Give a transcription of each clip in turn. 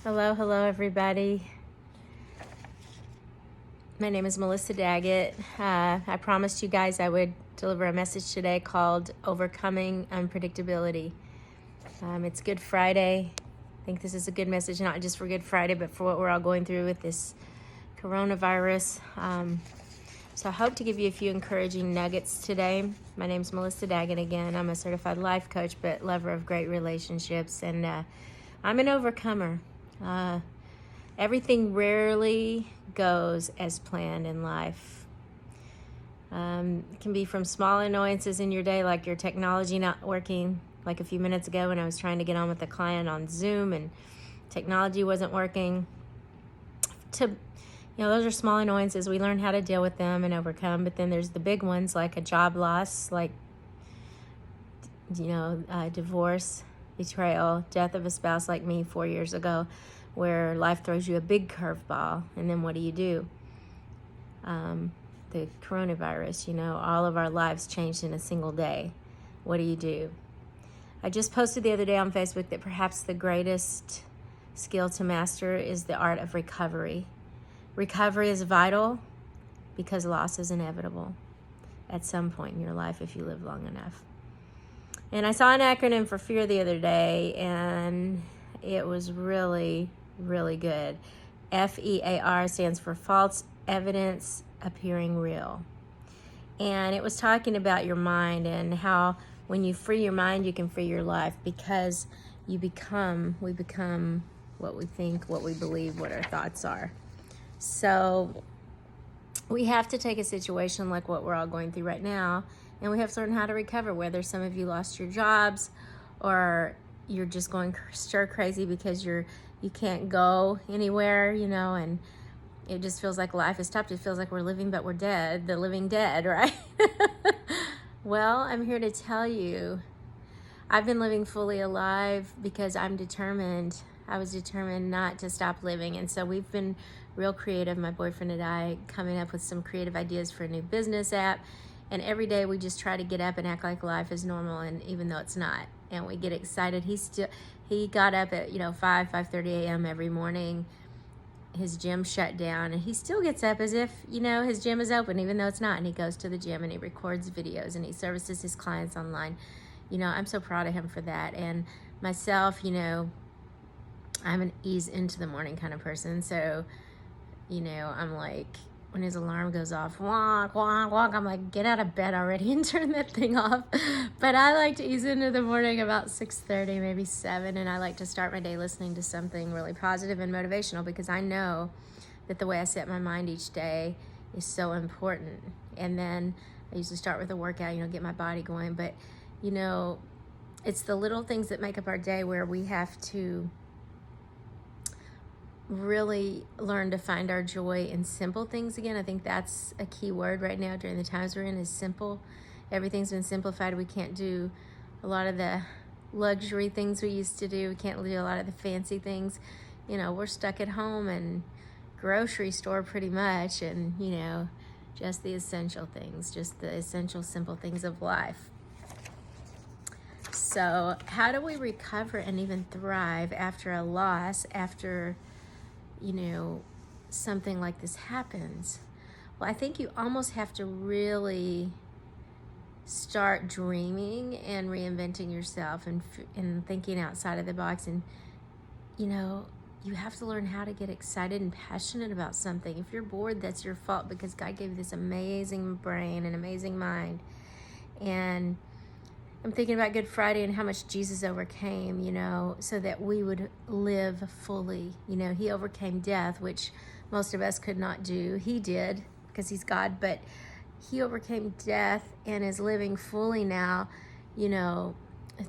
Hello, everybody. My name is Melissa Daggett. I promised you guys I would deliver a message today called Overcoming Unpredictability. It's Good Friday. I think this is a good message, not just for Good Friday, but for what we're all going through with this coronavirus. So I hope to give you a few encouraging nuggets today. My name is Melissa Daggett again. I'm a certified life coach, but lover of great relationships, and I'm an overcomer. Everything rarely goes as planned in life. It can be from small annoyances in your day, like your technology not working, like a few minutes ago when I was trying to get on with a client on Zoom and technology wasn't working, to those are small annoyances. We learn how to deal with them and overcome. But then there's the big ones, like a job loss, like divorce, betrayal, death of a spouse, like me 4 years ago, where life throws you a big curveball. And then what do? The coronavirus, all of our lives changed in a single day. What do? I just posted the other day on Facebook that perhaps the greatest skill to master is the art of recovery. Recovery is vital because loss is inevitable at some point in your life if you live long enough. And I saw an acronym for fear the other day, and it was really, really good. FEAR stands for false evidence appearing real. And it was talking about your mind and how when you free your mind, you can free your life, because we become what we think, what we believe, what our thoughts are. So we have to take a situation like what we're all going through right now, and we have to learn how to recover, whether some of you lost your jobs or you're just going stir crazy because you can't go anywhere, and it just feels like life is stopped. It feels like we're living but we're dead, the living dead, right? Well, I'm here to tell you I've been living fully alive because I'm determined. I was determined not to stop living. And so we've been real creative, my boyfriend and I, coming up with some creative ideas for a new business app. And every day we just try to get up and act like life is normal, and even though it's not. And we get excited. He got up at 5:30 a.m. every morning. His gym shut down, and he still gets up as if his gym is open, even though it's not. And he goes to the gym and he records videos and he services his clients online. I'm so proud of him for that. And myself, I'm an ease into the morning kind of person. So, I'm like, when his alarm goes off, wonk, wonk, wonk, I'm like, get out of bed already and turn that thing off. But I like to ease into the morning about 6:30, maybe 7, and I like to start my day listening to something really positive and motivational, because I know that the way I set my mind each day is so important. And then I usually start with a workout, get my body going. But, it's the little things that make up our day where we have to really learn to find our joy in simple things again. I think that's a key word right now during the times we're in, is simple. Everything's been simplified. We can't do a lot of the luxury things we used to do. We can't do a lot of the fancy things. We're stuck at home and grocery store pretty much, and just the essential things, just the essential simple things of life. So how do we recover and even thrive after a loss, after something like this happens? Well, I think you almost have to really start dreaming and reinventing yourself and thinking outside of the box. And, you have to learn how to get excited and passionate about something. If you're bored, that's your fault, because God gave you this amazing brain and amazing mind. And I'm thinking about Good Friday and how much Jesus overcame, so that we would live fully. He overcame death, which most of us could not do. He did, because he's God, but he overcame death and is living fully now,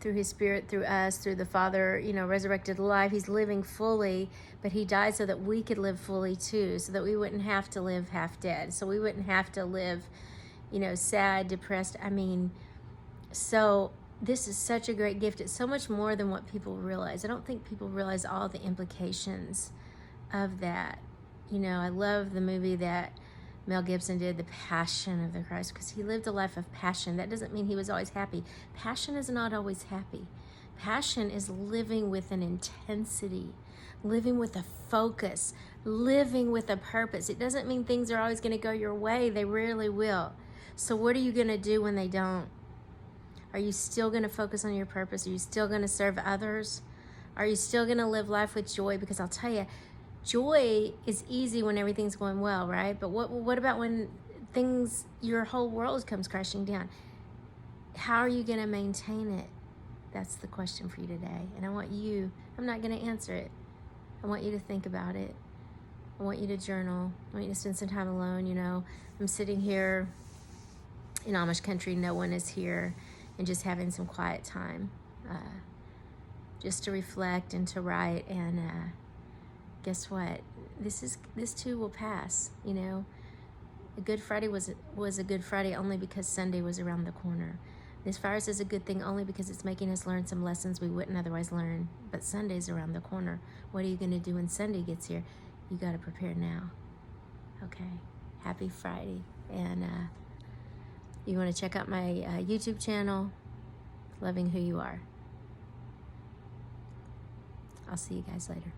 through his Spirit, through us, through the Father, resurrected life. He's living fully, but he died so that we could live fully too, so that we wouldn't have to live half dead, so we wouldn't have to live, sad, depressed. So this is such a great gift. It's so much more than what people realize. I don't think people realize all the implications of that. I love the movie that Mel Gibson did, The Passion of the Christ, because he lived a life of passion. That doesn't mean he was always happy. Passion is not always happy. Passion is living with an intensity, living with a focus, living with a purpose. It doesn't mean things are always going to go your way. They rarely will. So what are you going to do when they don't? Are you still going to focus on your purpose? Are you still going to serve others? Are you still going to live life with joy? Because I'll tell you, joy is easy when everything's going well, right? But what about when things, your whole world comes crashing down? How are you going to maintain it? That's the question for you today. And I'm not going to answer it. I want you to think about it. I want you to journal. I want you to spend some time alone. You know, I'm sitting here in Amish country. No one is here, and just having some quiet time, just to reflect and to write. And guess what? This too will pass. You know, a Good Friday was a Good Friday only because Sunday was around the corner. This virus is a good thing only because it's making us learn some lessons we wouldn't otherwise learn. But Sunday's around the corner. What are you going to do when Sunday gets here? You got to prepare now. Okay. Happy Friday. And you want to check out my YouTube channel, Loving Who You Are. I'll see you guys later.